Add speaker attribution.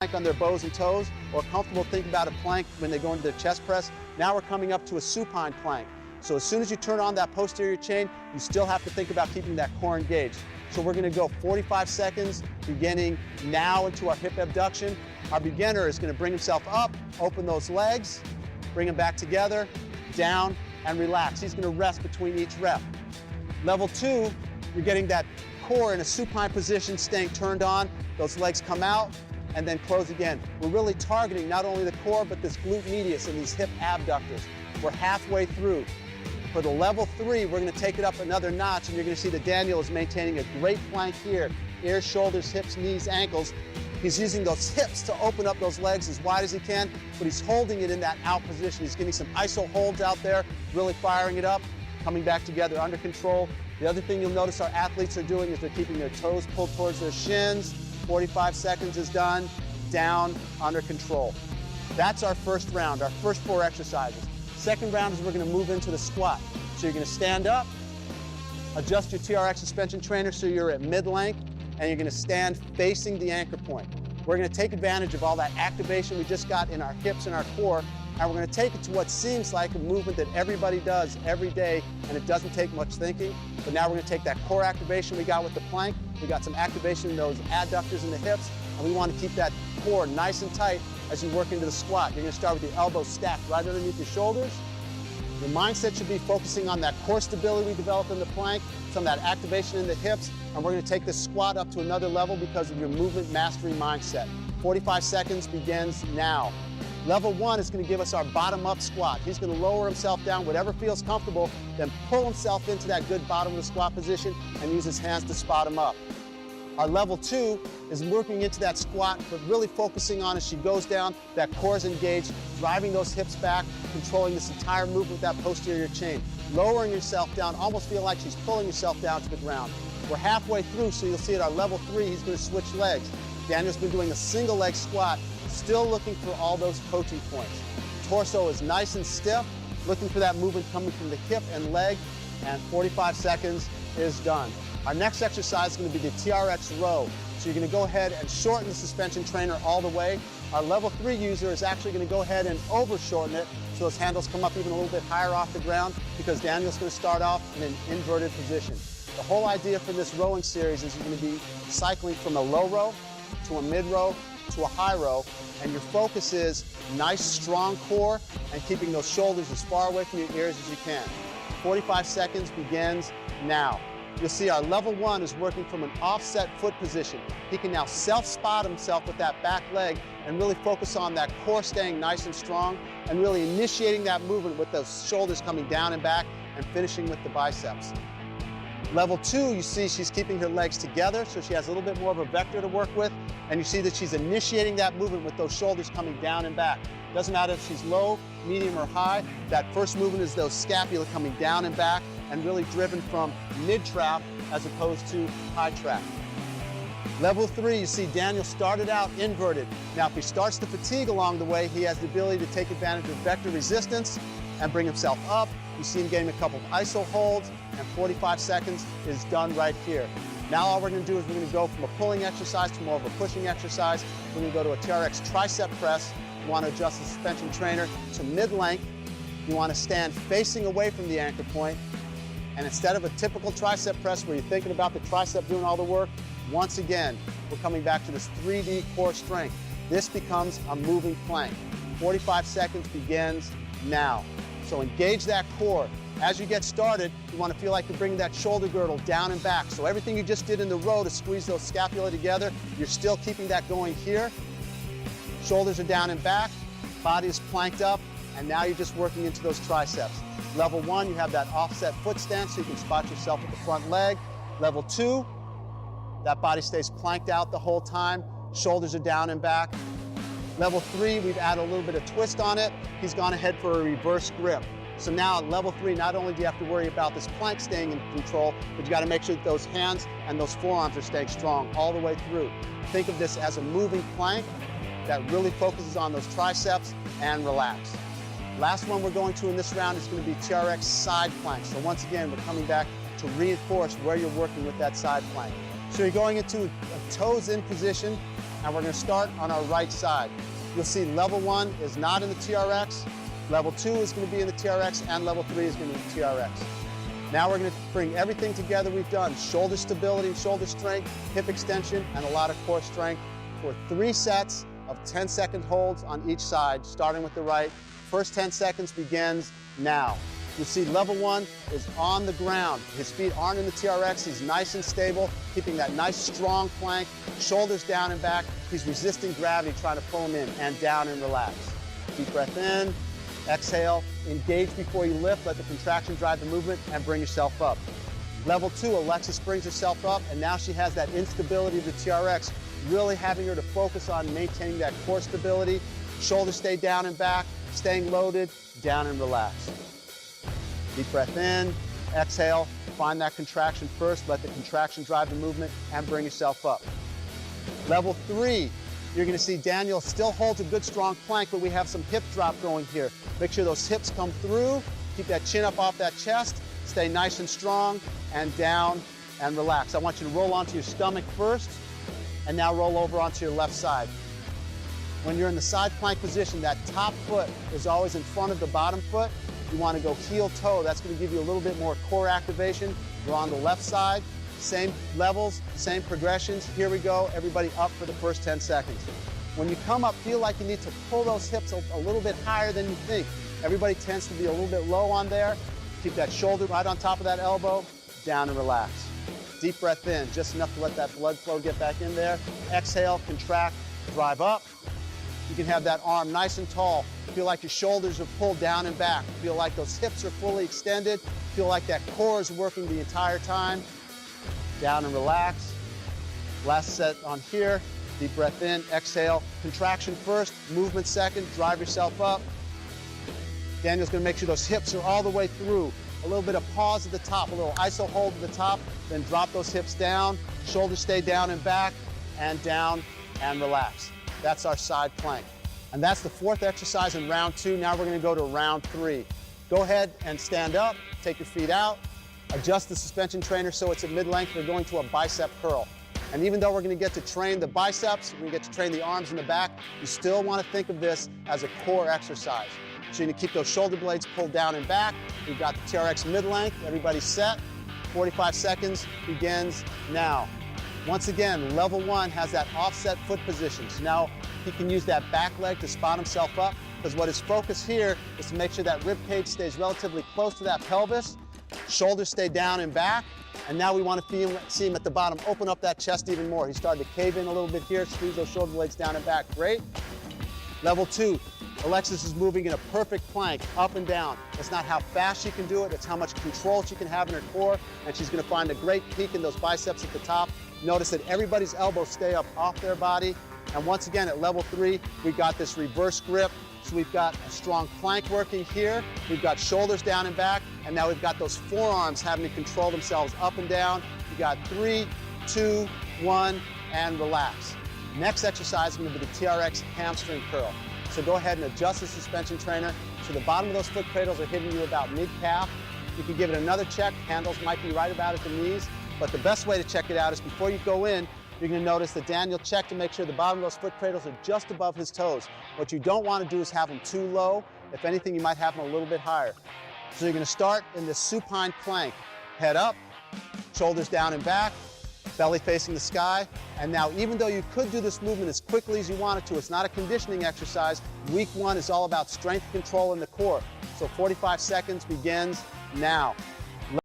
Speaker 1: plank on their bows and toes, or comfortable thinking about a plank when they go into their chest press. Now we're coming up to a supine plank. So as soon as you turn on that posterior chain, you still have to think about keeping that core engaged. So we're going to go 45 seconds, beginning now into our hip abduction. Our beginner is going to bring himself up, open those legs, bring them back together, down, and relax. He's going to rest between each rep. Level 2, you're getting that core in a supine position, staying turned on. Those legs come out and then close again. We're really targeting not only the core, but this glute medius and these hip abductors. We're halfway through. For the level 3, we're going to take it up another notch, and you're going to see that Daniel is maintaining a great plank here. Ears, shoulders, hips, knees, ankles. He's using those hips to open up those legs as wide as he can, but he's holding it in that out position. He's getting some iso holds out there, really firing it up, coming back together under control. The other thing you'll notice our athletes are doing is they're keeping their toes pulled towards their shins. 45 seconds is done, down, under control. That's our first round, our first 4 exercises. Second round is we're going to move into the squat. So you're going to stand up, adjust your TRX Suspension Trainer so you're at mid-length, and you're going to stand facing the anchor point. We're going to take advantage of all that activation we just got in our hips and our core, and we're going to take it to what seems like a movement that everybody does every day, and it doesn't take much thinking. But now we're going to take that core activation we got with the plank, we got some activation in those adductors in the hips, and we want to keep that core nice and tight as you work into the squat. You're going to start with the elbows stacked right underneath your shoulders. Your mindset should be focusing on that core stability we developed in the plank, some of that activation in the hips, and we're going to take this squat up to another level because of your movement mastery mindset. 45 seconds begins now. Level 1 is going to give us our bottom-up squat. He's going to lower himself down, whatever feels comfortable, then pull himself into that good bottom of the squat position and use his hands to spot him up. Our level 2 is working into that squat, but really focusing on as she goes down, that core is engaged, driving those hips back, controlling this entire movement with that posterior chain. Lowering yourself down, almost feel like she's pulling yourself down to the ground. We're halfway through, so you'll see at our level 3, he's going to switch legs. Daniel's been doing a single leg squat, still looking for all those coaching points. Torso is nice and stiff, looking for that movement coming from the hip and leg, and 45 seconds is done. Our next exercise is going to be the TRX row. So you're going to go ahead and shorten the suspension trainer all the way. Our level 3 user is actually going to go ahead and over shorten it so those handles come up even a little bit higher off the ground, because Daniel's going to start off in an inverted position. The whole idea for this rowing series is you're going to be cycling from a low row to a mid row to a high row, and your focus is nice strong core and keeping those shoulders as far away from your ears as you can. 45 seconds begins now. You'll see our level 1 is working from an offset foot position. He can now self-spot himself with that back leg and really focus on that core staying nice and strong and really initiating that movement with those shoulders coming down and back and finishing with the biceps. Level 2, you see she's keeping her legs together, so she has a little bit more of a vector to work with, and you see that she's initiating that movement with those shoulders coming down and back. Doesn't matter if she's low, medium, or high, that first movement is those scapula coming down and back and really driven from mid-trap as opposed to high trap. Level 3, you see Daniel started out inverted. Now if he starts to fatigue along the way, he has the ability to take advantage of vector resistance and bring himself up. You see him getting a couple of iso holds, and 45 seconds is done right here. Now all we're going to do is we're going to go from a pulling exercise to more of a pushing exercise. We're going to go to a TRX tricep press. You want to adjust the suspension trainer to mid-length. You want to stand facing away from the anchor point. And instead of a typical tricep press where you're thinking about the tricep doing all the work, once again, we're coming back to this 3D core strength. This becomes a moving plank. 45 seconds begins now. So engage that core. As you get started, you want to feel like you're bringing that shoulder girdle down and back. So everything you just did in the row to squeeze those scapula together, you're still keeping that going here. Shoulders are down and back, body is planked up, and now you're just working into those triceps. Level 1, you have that offset foot stance so you can spot yourself with the front leg. Level 2, that body stays planked out the whole time, shoulders are down and back. Level 3, we've added a little bit of twist on it. He's gone ahead for a reverse grip. So now at level 3, not only do you have to worry about this plank staying in control, but you got to make sure that those hands and those forearms are staying strong all the way through. Think of this as a moving plank that really focuses on those triceps and relax. Last one we're going to in this round is going to be TRX side plank. So once again, we're coming back to reinforce where you're working with that side plank. So you're going into a toes in position, and we're gonna start on our right side. You'll see level 1 is not in the TRX, level 2 is gonna be in the TRX, and level 3 is gonna be in the TRX. Now we're gonna bring everything together we've done, shoulder stability, shoulder strength, hip extension, and a lot of core strength for 3 sets of 10-second holds on each side, starting with the right. First 10 seconds begins now. You see level 1 is on the ground. His feet aren't in the TRX. He's nice and stable, keeping that nice strong plank, shoulders down and back. He's resisting gravity, trying to pull him in, and down and relax. Deep breath in, exhale, engage before you lift, let the contraction drive the movement, and bring yourself up. Level 2, Alexis brings herself up, and now she has that instability of the TRX, really having her to focus on maintaining that core stability. Shoulders stay down and back, staying loaded, down and relax. Deep breath in, exhale, find that contraction first, let the contraction drive the movement, and bring yourself up. Level 3, you're gonna see Daniel still holds a good strong plank, but we have some hip drop going here. Make sure those hips come through, keep that chin up off that chest, stay nice and strong, and down and relax. I want you to roll onto your stomach first, and now roll over onto your left side. When you're in the side plank position, that top foot is always in front of the bottom foot. You want to go heel toe. That's going to give you a little bit more core activation. You're on the left side, same levels, same progressions. Here we go, everybody up for the first 10 seconds. When you come up, feel like you need to pull those hips a little bit higher than you think. Everybody tends to be a little bit low on there. Keep that shoulder right on top of that elbow, down and relax. Deep breath in, just enough to let that blood flow get back in there. Exhale, contract, drive up. You can have that arm nice and tall. Feel like your shoulders are pulled down and back. Feel like those hips are fully extended. Feel like that core is working the entire time. Down and relax. Last set on here. Deep breath in, exhale. Contraction first, movement second. Drive yourself up. Daniel's gonna make sure those hips are all the way through. A little bit of pause at the top, a little iso hold at the top, then drop those hips down. Shoulders stay down and back, and down and relax. That's our side plank. And that's the 4th exercise in round 2. Now we're gonna go to round 3. Go ahead and stand up, take your feet out, adjust the suspension trainer so it's at mid-length. We're going to a bicep curl. And even though we're gonna get to train the biceps, we're gonna get to train the arms and the back, you still wanna think of this as a core exercise. So you're gonna keep those shoulder blades pulled down and back. We've got the TRX mid-length, everybody's set. 45 seconds begins now. Once again, level 1 has that offset foot position. So now he can use that back leg to spot himself up, because what his focus here is to make sure that rib cage stays relatively close to that pelvis, shoulders stay down and back, and now we want to see him at the bottom open up that chest even more. He started to cave in a little bit here, squeeze those shoulder blades down and back. Great. Level 2, Alexis is moving in a perfect plank, up and down. It's not how fast she can do it, it's how much control she can have in her core, and she's gonna find a great peak in those biceps at the top. Notice that everybody's elbows stay up off their body. And once again, at level 3, we've got this reverse grip. So we've got a strong plank working here. We've got shoulders down and back. And now we've got those forearms having to control themselves up and down. You got 3, 2, 1, and relax. Next exercise is going to be the TRX hamstring curl. So go ahead and adjust the suspension trainer so the bottom of those foot cradles are hitting you about mid-calf. You can give it another check. Handles might be right about at the knees. But the best way to check it out is before you go in, you're going to notice that Daniel checked to make sure the bottom of those foot cradles are just above his toes. What you don't want to do is have them too low. If anything, you might have them a little bit higher. So you're going to start in this supine plank. Head up, shoulders down and back, belly facing the sky. And now, even though you could do this movement as quickly as you wanted to, it's not a conditioning exercise. Week 1 is all about strength control in the core. So 45 seconds begins now.